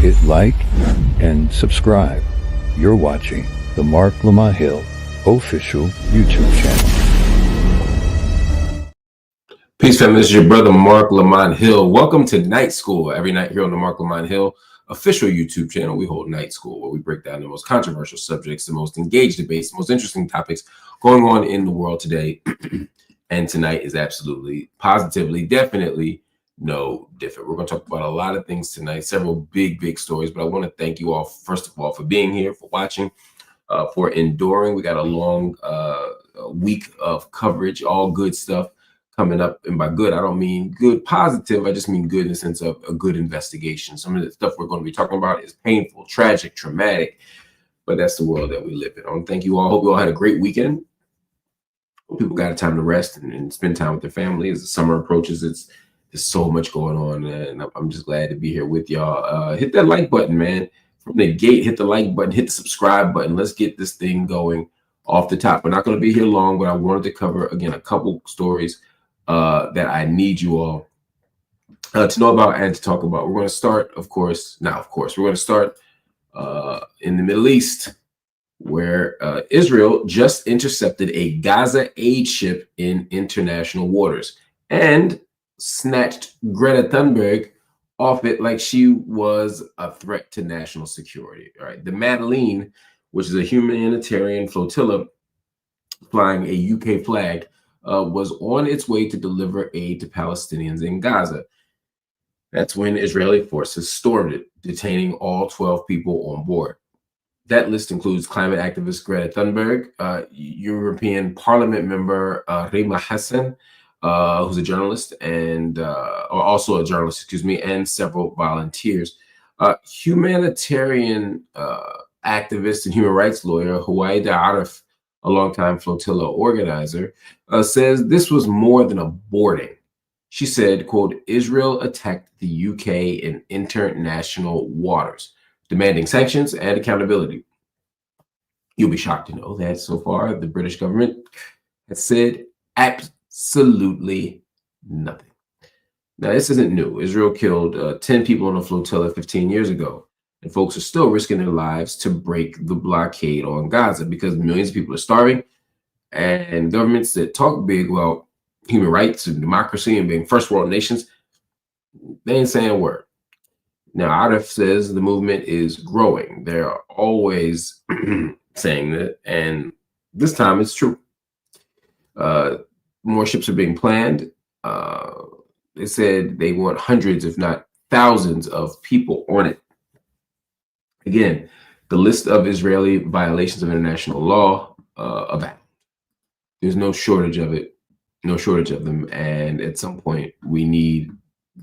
hit like, and subscribe. You're watching the Marc Lamont Hill official YouTube channel. Peace, family. This is your brother, Marc Lamont Hill. Welcome to Night School. Every night here on the Marc Lamont Hill official YouTube channel, we hold Night School, where we break down the most controversial subjects, the most engaged debates, the most interesting topics going on in the world today. And tonight is absolutely, positively, definitely no different. We're going to talk about a lot of things tonight, several big stories, but I want to thank you all, first of all, for being here, for watching, for enduring. We got a long week of coverage, all good stuff coming up. And by good, I don't mean good positive. I just mean good in the sense of a good investigation. Some of the stuff we're going to be talking about is painful, tragic, traumatic, but that's the world that we live in. I want to thank you all. Hope you all had a great weekend. Hope people got time to rest and spend time with their family. As the summer approaches, there's so much going on, and I'm just glad to be here with y'all. Hit that like button, man. From the gate, hit the like button, hit the subscribe button. Let's get this thing going off the top. We're not going to be here long, but I wanted to cover, again, a couple stories that I need you all to know about and to talk about. We're going to start, we're going to start in the Middle East, where Israel just intercepted a Gaza aid ship in international waters and snatched Greta Thunberg off it like she was a threat to national security. All right, the Madeleine, which is a humanitarian flotilla flying a UK flag, was on its way to deliver aid to Palestinians in Gaza. That's when Israeli forces stormed it, detaining all 12 people on board. That list includes climate activist Greta Thunberg, European Parliament member Rima Hassan, who's a journalist and and several volunteers. Humanitarian activist and human rights lawyer Huwaida Arif, a longtime flotilla organizer, says this was more than a boarding. She said, quote, Israel attacked the UK in international waters, demanding sanctions and accountability. You'll be shocked to know that so far the British government has said absolutely nothing. Now, this isn't new. Israel killed 10 people on a flotilla 15 years ago, and folks are still risking their lives to break the blockade on Gaza because millions of people are starving, and governments that talk big about human rights and democracy and being first world nations, they ain't saying a word. Now, Arif says the movement is growing. They're always saying that, and this time it's true. More ships are being planned. They said they want hundreds, if not thousands, of people on it. Again, the list of Israeli violations of international law abound. There's no shortage of it, no shortage of them. And at some point, we need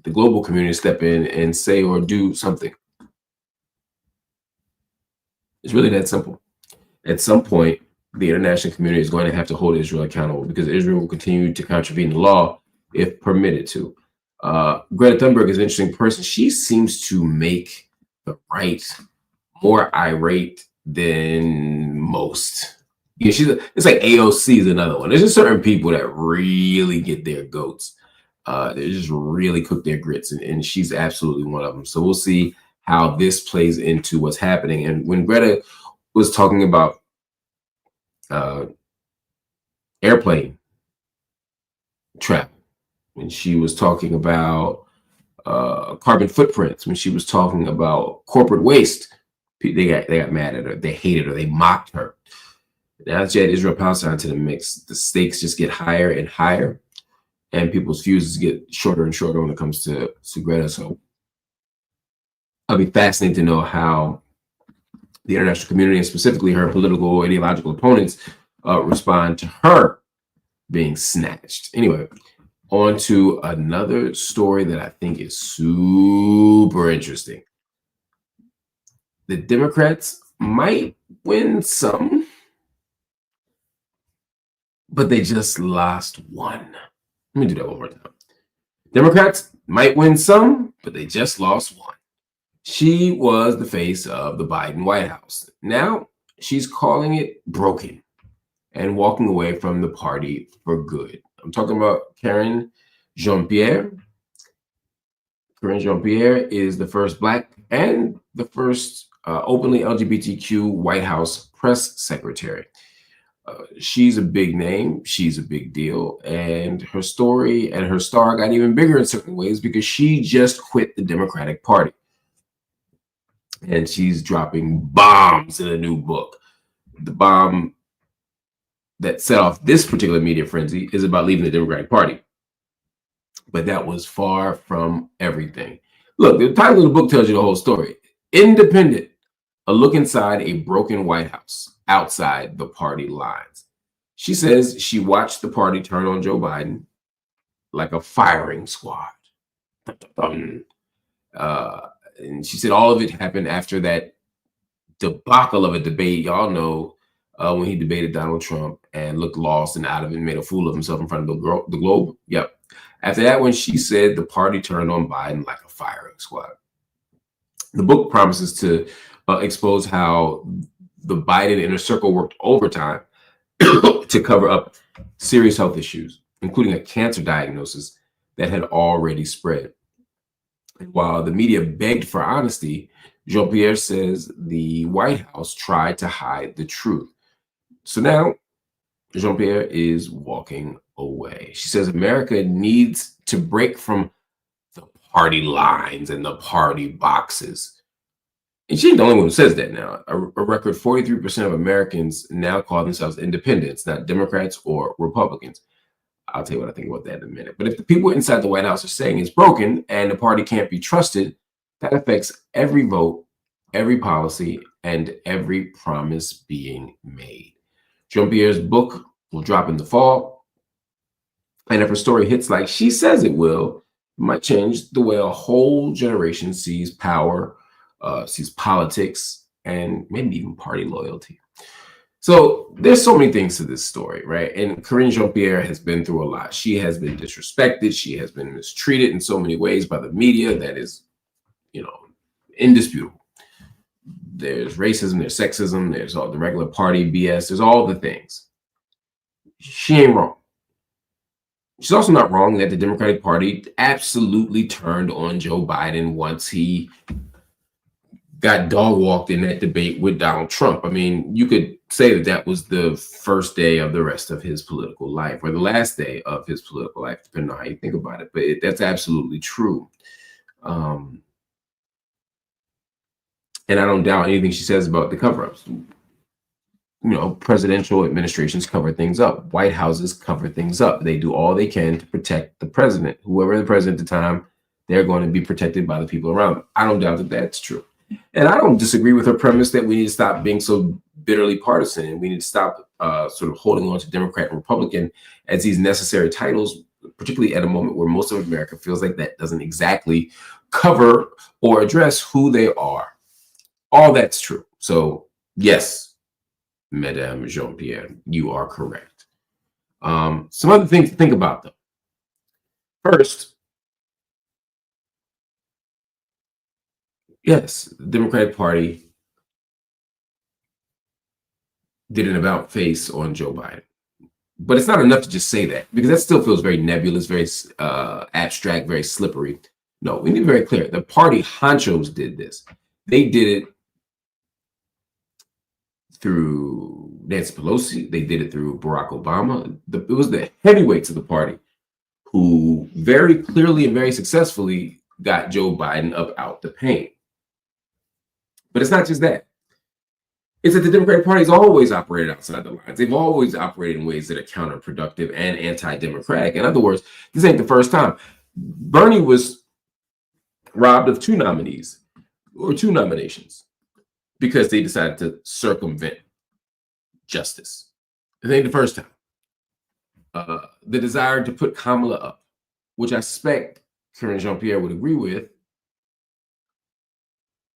the global community to step in and say or do something. It's really that simple. At some point, the international community is going to have to hold Israel accountable because Israel will continue to contravene the law if permitted to. Greta Thunberg is an interesting person. She seems to make the right more irate than most. Yeah, it's like AOC is another one. There's just certain people that really get their goats. They just really cook their grits, and she's absolutely one of them. So we'll see how this plays into what's happening. And when Greta was talking about airplane travel, when she was talking about carbon footprints, when she was talking about corporate waste, they got mad at her, they hated her, they mocked her. Now that you add Israel-Palestine to the mix, the stakes just get higher and higher, and people's fuses get shorter and shorter when it comes to Greta. So I'll be fascinated to know how the international community, and specifically her political ideological opponents, respond to her being snatched. Anyway, on to another story that I think is super interesting. The Democrats might win some, but they just lost one. Let me do that one more time. Democrats might win some, but they just lost one. She was the face of the Biden White House. Now she's calling it broken and walking away from the party for good. I'm talking about Karine Jean-Pierre. Karine Jean-Pierre is the first Black and the first openly LGBTQ White House press secretary. She's a big name. She's a big deal. And her story and her star got even bigger in certain ways because she just quit the Democratic Party. And she's dropping bombs in a new book. The bomb that set off this particular media frenzy is about leaving the Democratic Party. But that was far from everything. Look, the title of the book tells you the whole story. Independent, a look inside a broken White House outside the party lines. She says she watched the party turn on Joe Biden like a firing squad. And she said all of it happened after that debacle of a debate. Y'all know when he debated Donald Trump and looked lost and out of it and made a fool of himself in front of the globe. Yep. After that, when she said the party turned on Biden like a firing squad. The book promises to expose how the Biden inner circle worked overtime to cover up serious health issues, including a cancer diagnosis that had already spread. While the media begged for honesty, Jean-Pierre says the White House tried to hide the truth. So now Jean-Pierre is walking away. She says America needs to break from the party lines and the party boxes. And she ain't the only one who says that now. A record 43% of Americans now call themselves independents, not Democrats or Republicans. I'll tell you what I think about that in a minute. But if the people inside the White House are saying it's broken and the party can't be trusted, that affects every vote, every policy, and every promise being made. Jean-Pierre's book will drop in the fall. And if her story hits like she says it will, it might change the way a whole generation sees power, sees politics, and maybe even party loyalty. So there's so many things to this story, right? And Karine Jean-Pierre has been through a lot. She has been disrespected. She has been mistreated in so many ways by the media that is, indisputable. There's racism, there's sexism, there's all the regular party BS, there's all the things. She ain't wrong. She's also not wrong that the Democratic Party absolutely turned on Joe Biden once he got dog walked in that debate with Donald Trump. I mean, you could say that that was the first day of the rest of his political life, or the last day of his political life, depending on how you think about it. But that's absolutely true. And I don't doubt anything she says about the cover-ups. Presidential administrations cover things up. White Houses cover things up. They do all they can to protect the president. Whoever the president at the time, they're going to be protected by the people around them. I don't doubt that that's true. And I don't disagree with her premise that we need to stop being so bitterly partisan. We need to stop sort of holding on to Democrat and Republican as these necessary titles, particularly at a moment where most of America feels like that doesn't exactly cover or address who they are. All that's true. So yes, Madame Jean-Pierre, you are correct. Some other things to think about, though. First, yes, the Democratic Party did an about face on Joe Biden. But it's not enough to just say that, because that still feels very nebulous, very abstract, very slippery. No, we need to be very clear. The party honchos did this. They did it through Nancy Pelosi. They did it through Barack Obama. It was the heavyweights of the party who very clearly and very successfully got Joe Biden up out the paint. But it's not just that. It's that the Democratic Party has always operated outside the lines. They've always operated in ways that are counterproductive and anti-democratic. In other words, this ain't the first time. Bernie was robbed of 2 nominees or 2 nominations because they decided to circumvent justice. It ain't the first time. The desire to put Kamala up, which I suspect Karine Jean-Pierre would agree with,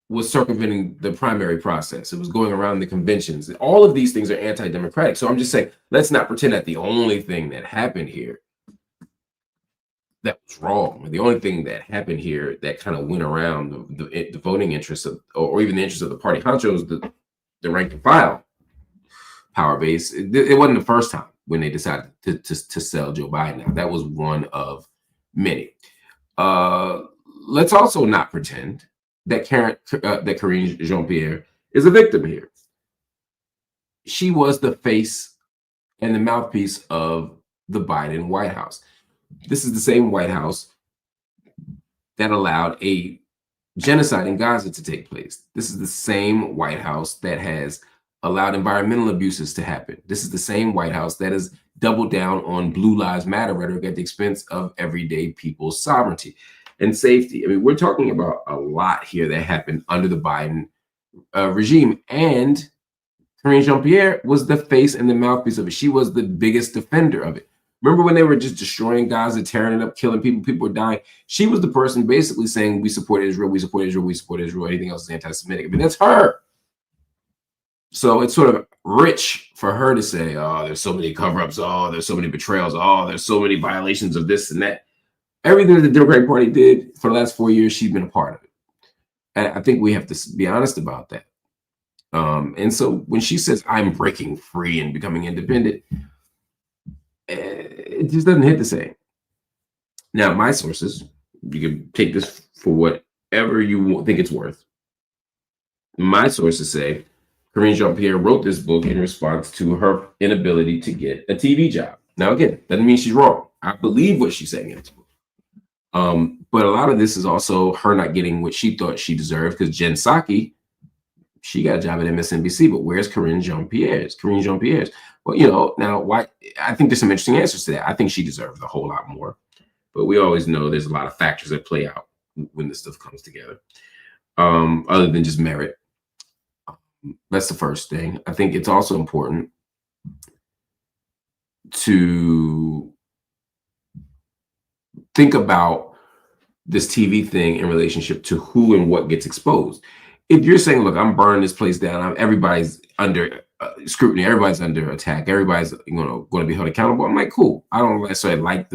was circumventing the primary process. It was going around the conventions. All of these things are anti-democratic. So I'm just saying, let's not pretend that the only thing that happened here that was wrong, or the only thing that happened here that kind of went around the voting interests of, or even the interests of the party honchos, the rank and file power base. It wasn't the first time when they decided to sell Joe Biden out. That was one of many. let's also not pretend that Karine Jean-Pierre is a victim here. She was the face and the mouthpiece of the Biden White House. This is the same White House that allowed a genocide in Gaza to take place. This is the same White House that has allowed environmental abuses to happen. This is the same White House that has doubled down on Blue Lives Matter rhetoric at the expense of everyday people's sovereignty and safety. I mean, we're talking about a lot here that happened under the Biden regime. And Karine Jean-Pierre was the face and the mouthpiece of it. She was the biggest defender of it. Remember when they were just destroying Gaza, tearing it up, killing people, people were dying? She was the person basically saying, we support Israel, we support Israel, we support Israel, anything else is anti-Semitic. I mean, that's her. So it's sort of rich for her to say, oh, there's so many cover-ups, oh, there's so many betrayals, oh, there's so many violations of this and that. Everything that the Democratic Party did for the last 4 years, she's been a part of it. And I think we have to be honest about that. And so when she says, I'm breaking free and becoming independent, it just doesn't hit the same. Now, my sources, you can take this for whatever you think it's worth. My sources say Karine Jean-Pierre wrote this book in response to her inability to get a TV job. Now, again, doesn't mean she's wrong. I believe what she's saying in this book. But a lot of this is also her not getting what she thought she deserved, because Jen Psaki, she got a job at MSNBC, but where's Karine Jean-Pierre's? Well, you know, now why? I think there's some interesting answers to that. I think she deserves a whole lot more, but we always know there's a lot of factors that play out when this stuff comes together, other than just merit. That's the first thing. I think it's also important to think about this TV thing in relationship to who and what gets exposed. If you're saying, look, I'm burning this place down, everybody's under scrutiny, everybody's under attack, everybody's going to be held accountable, I'm like, cool. I don't necessarily like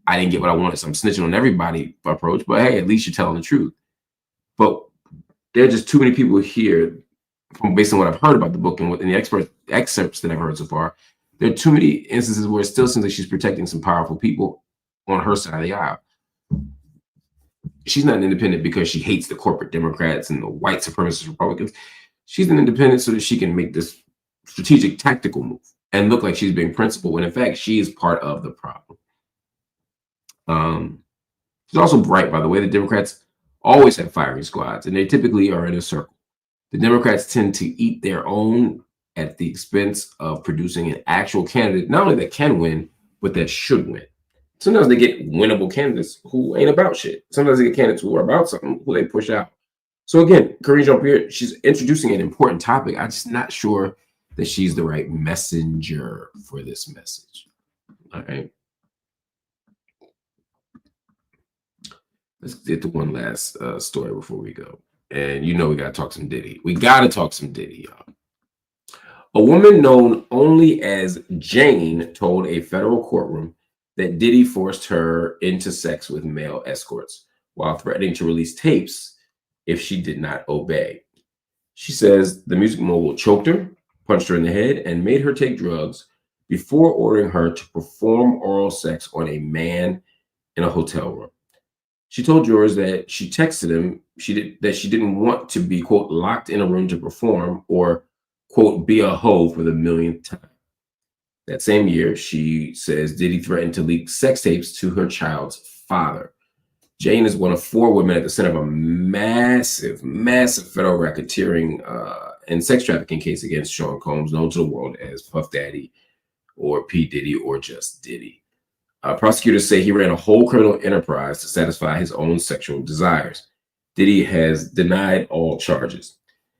I didn't get what I wanted, so I'm snitching on everybody approach, but hey, at least you're telling the truth. But there are just too many people here, based on what I've heard about the book and the excerpts that I've heard so far, there are too many instances where it still seems like she's protecting some powerful people on her side of the aisle. She's not an independent because she hates the corporate Democrats and the white supremacist Republicans. She's an independent so that she can make this strategic tactical move and look like she's being principled, when in fact she is part of the problem. She's also bright, by the way. The Democrats always have firing squads, and they typically are in a circle. The Democrats tend to eat their own at the expense of producing an actual candidate, not only that can win, but that should win. Sometimes they get winnable candidates who ain't about shit. Sometimes they get candidates who are about something who they push out. So again, Karine Jean-Pierre, she's introducing an important topic. I'm just not sure that she's the right messenger for this message. All right. Let's get to one last story before we go. And you know we got to talk some Diddy. We got to talk some Diddy, y'all. A woman known only as Jane told a federal courtroom that Diddy forced her into sex with male escorts while threatening to release tapes if she did not obey. She says the music mogul choked her, punched her in the head, and made her take drugs before ordering her to perform oral sex on a man in a hotel room. She told jurors that she texted him that she didn't want to be, quote, locked in a room to perform or, quote, be a hoe for the millionth time. That same year, she says Diddy threatened to leak sex tapes to her child's father. Jane is one of 4 women at the center of a massive federal racketeering and sex trafficking case against Sean Combs, known to the world as Puff Daddy or P. Diddy or just Diddy. Prosecutors say he ran a whole criminal enterprise to satisfy his own sexual desires. Diddy has denied all charges.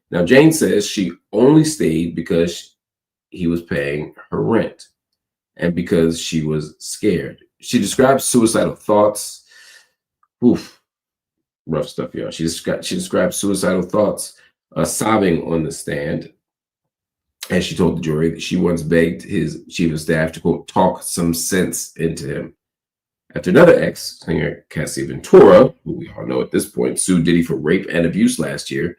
Now, Jane says she only stayed because he was paying her rent and because she was scared. She describes suicidal thoughts. Oof, rough stuff, y'all. She described suicidal thoughts, sobbing on the stand. And she told the jury that she once begged his chief of staff to, quote, talk some sense into him. After another ex, singer Cassie Ventura, who we all know at this point, sued Diddy for rape and abuse last year,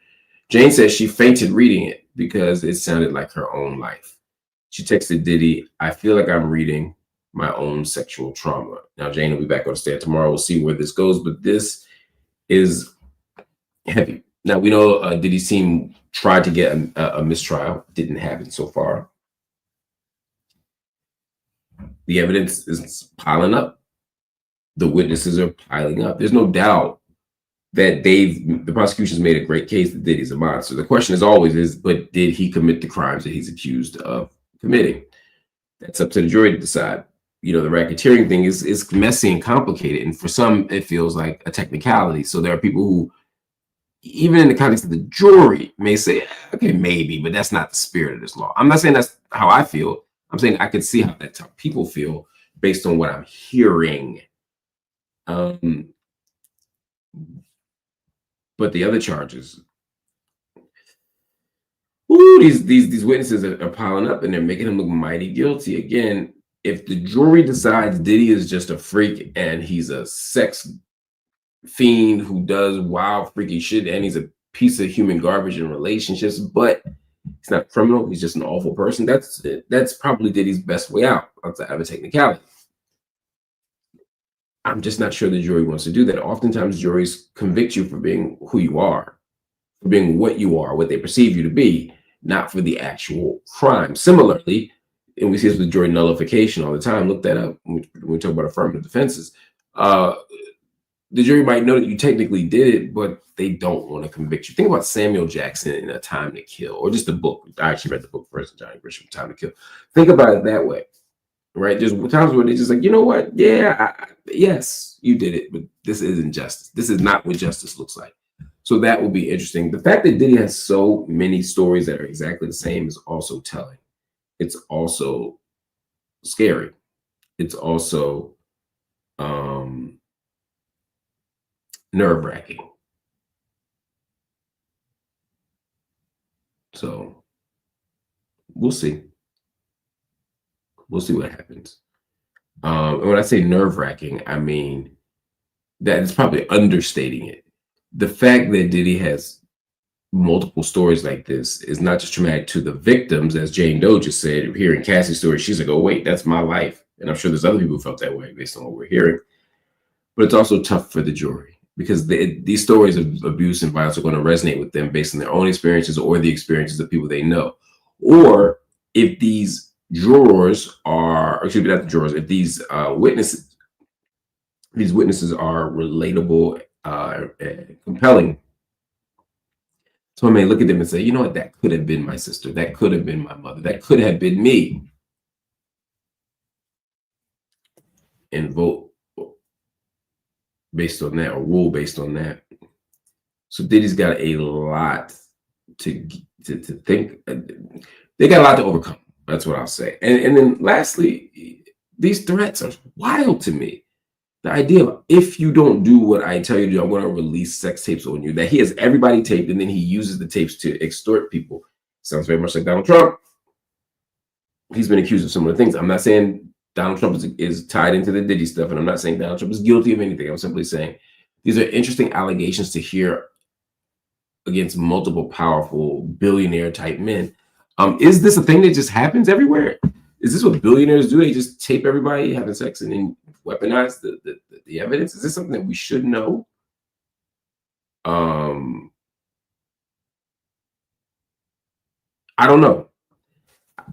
Jane says she fainted reading it because it sounded like her own life. She texted Diddy, I feel like I'm reading my own sexual trauma. Now, Jane will be back on stand tomorrow. We'll see where this goes, but this is heavy. Now, we know Diddy's team tried to get a mistrial. Didn't happen so far. The evidence is piling up. The witnesses are piling up. There's no doubt that the prosecution's made a great case that Diddy's a monster. The question is always but did he commit the crimes that he's accused of committing? That's up to the jury to decide. You know, the racketeering thing is messy and complicated, and for some it feels like a technicality. So there are people who, even in the context of the jury, may say, okay, maybe, but that's not the spirit of this law. I'm not saying that's how I feel. I'm saying I could see how that's how people feel based on what I'm hearing. But the other charges, these witnesses are piling up, and they're making him look mighty guilty. Again, if the jury decides Diddy is just a freak and he's a sex fiend who does wild, freaky shit, and he's a piece of human garbage in relationships, but he's not a criminal, he's just an awful person, that's probably Diddy's best way out outside of a technicality. I'm just not sure the jury wants to do that. Oftentimes, juries convict you for being who you are, for being what you are, what they perceive you to be, not for the actual crime. Similarly, and we see this with jury nullification all the time. Look that up when we talk about affirmative defenses. The jury might know that you technically did it, but they don't want to convict you. Think about Samuel Jackson in A Time to Kill, or just the book. I actually read the book first, Johnny Grisham, Time to Kill. Think about it that way, right? There's times where they're just like, you know what? Yeah, yes, you did it, but this isn't justice. This is not what justice looks like. So that will be interesting. The fact that Diddy has so many stories that are exactly the same is also telling. It's also scary. It's also nerve-wracking. So we'll see. We'll see what happens. And when I say nerve-wracking, I mean that it's probably understating it. The fact that Diddy has multiple stories like this is not just traumatic to the victims, as Jane Doe just said. Hearing Cassie's story, she's like, oh, wait, that's my life. And I'm sure there's other people who felt that way based on what we're hearing. But it's also tough for the jury, because these stories of abuse and violence are going to resonate with them based on their own experiences or the experiences of people they know. Or if these jurors are, excuse me, not the jurors, if these witnesses are relatable and compelling, someone may look at them and say, you know what, that could have been my sister, that could have been my mother, that could have been me, and vote based on that, or rule based on that. So Diddy's got a lot to think. They got a lot to overcome. That's what I'll say. And then lastly, these threats are wild to me. The idea of, if you don't do what I tell you to do, I'm going to release sex tapes on you. That he has everybody taped, and then he uses the tapes to extort people. Sounds very much like Donald Trump. He's been accused of similar things. I'm not saying Donald Trump is tied into the Diddy stuff, and I'm not saying Donald Trump is guilty of anything. I'm simply saying these are interesting allegations to hear against multiple powerful billionaire type men. Is this a thing that just happens everywhere? Is this what billionaires do? They just tape everybody having sex and then weaponize the evidence? Is this something that we should know? I don't know.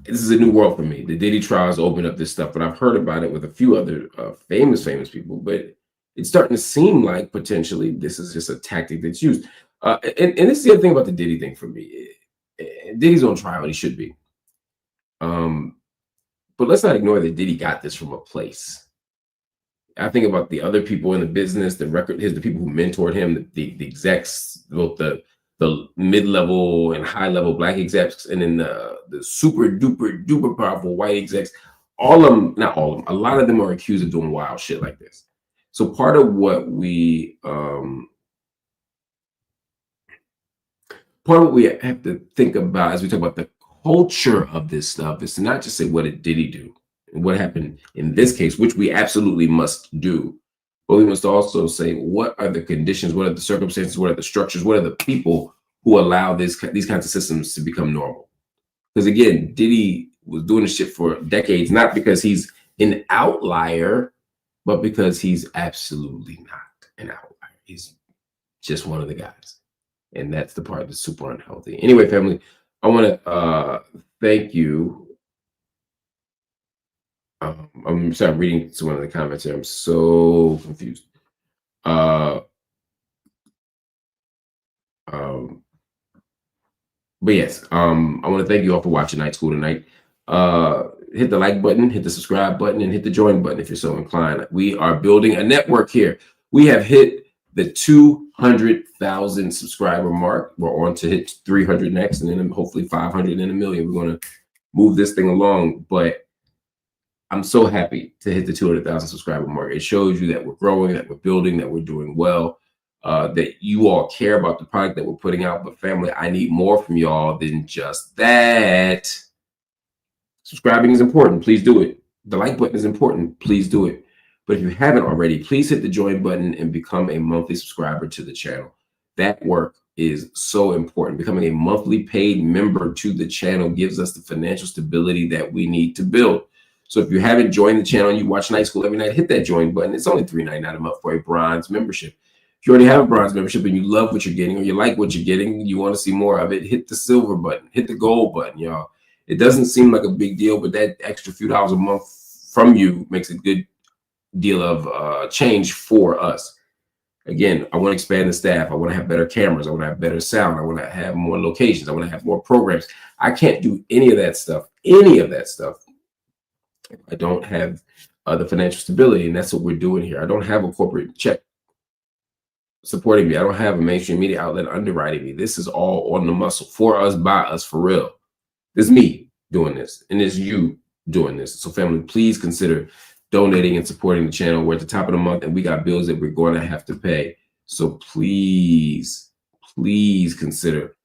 This is a new world for me. The Diddy trials opened up this stuff, but I've heard about it with a few other famous people. But it's starting to seem like potentially this is just a tactic that's used. And this is the other thing about the Diddy thing for me. Diddy's on trial, and he should be. But let's not ignore that Diddy got this from a place. I think about the other people in the business, the people who mentored him, the execs, both the mid-level and high-level black execs, and then the super duper powerful white execs. All of them, not all of them, a lot of them are accused of doing wild shit like this. So part of what we have to think about as we talk about the culture of this stuff is to not just say, what did Diddy do and what happened in this case, which we absolutely must do, but we must also say, what are the conditions, what are the circumstances, what are the structures, what are the people who allow these kinds of systems to become normal? Because again, Diddy was doing this shit for decades, not because he's an outlier, but because he's absolutely not an outlier. He's just one of the guys. And that's the part that's super unhealthy. Anyway, family, I want to thank you. I'm sorry, I'm reading some of the comments here. I'm so confused. But yes, I want to thank you all for watching Night School tonight. Hit the like button, hit the subscribe button, and hit the join button if you're so inclined. We are building a network here. We have hit the 200,000 subscriber mark. We're on to hit 300 next, and then hopefully 500 and a million. We're going to move this thing along. But I'm so happy to hit the 200,000 subscriber mark. It shows you that we're growing, that we're building, that we're doing well. That you all care about the product that we're putting out. But family, I need more from y'all than just that. Subscribing is important. Please do it. The like button is important. Please do it. But if you haven't already, please hit the join button and become a monthly subscriber to the channel. That work is so important. Becoming a monthly paid member to the channel gives us the financial stability that we need to build. So if you haven't joined the channel and you watch Night School every night, hit that join button. It's only $3.99 a month for a bronze membership. If you already have a bronze membership and you love what you're getting, or you like what you're getting, you want to see more of it, hit the silver button, hit the gold button, y'all. It doesn't seem like a big deal, but that extra few dollars a month from you makes a good deal of change for us. Again, I want to expand the staff. I want to have better cameras. I want to have better sound. I want to have more locations. I want to have more programs. I can't do any of that stuff. I don't have the financial stability, and that's what we're doing here. I don't have a corporate check supporting me. I don't have a mainstream media outlet underwriting me. This is all on the muscle, for us, by us, for real. It's me doing this, and it's you doing this. So family, please consider donating and supporting the channel. We're at the top of the month, and we got bills that we're going to have to pay. So please consider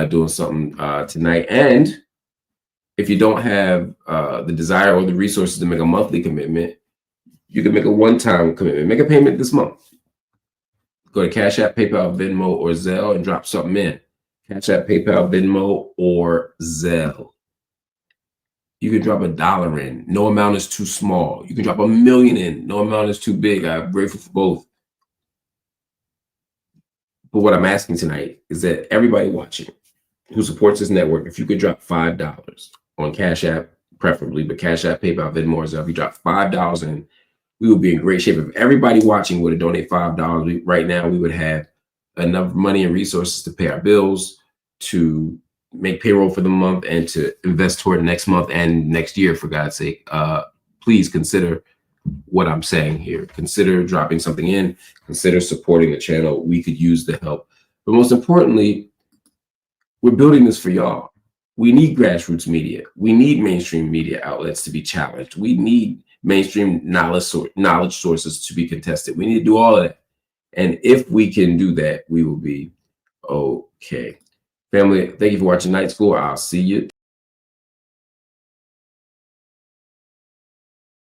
doing something tonight. And if you don't have the desire or the resources to make a monthly commitment, you can make a one-time commitment. Make a payment this month. Go to Cash App, PayPal, Venmo, or Zelle and drop something in. Cash App, PayPal, Venmo, or Zelle. You can drop $1 in. No amount is too small. You can drop $1 million in. No amount is too big. I'm grateful for both. But what I'm asking tonight is that everybody watching who supports this network, if you could drop $5 on Cash App, preferably, but Cash App, PayPal, Venmo, or Zelle, if you drop $5 in, we would be in great shape. If everybody watching were to donate $5 right now, we would have enough money and resources to pay our bills, to make payroll for the month, and to invest toward next month and next year, for God's sake. Please consider what I'm saying here. Consider dropping something in. Consider supporting the channel. We could use the help. But most importantly, we're building this for y'all. We need grassroots media. We need mainstream media outlets to be challenged. We need mainstream knowledge sources to be contested. We need to do all of that. And if we can do that, we will be okay. Family, thank you for watching Night School. I'll see you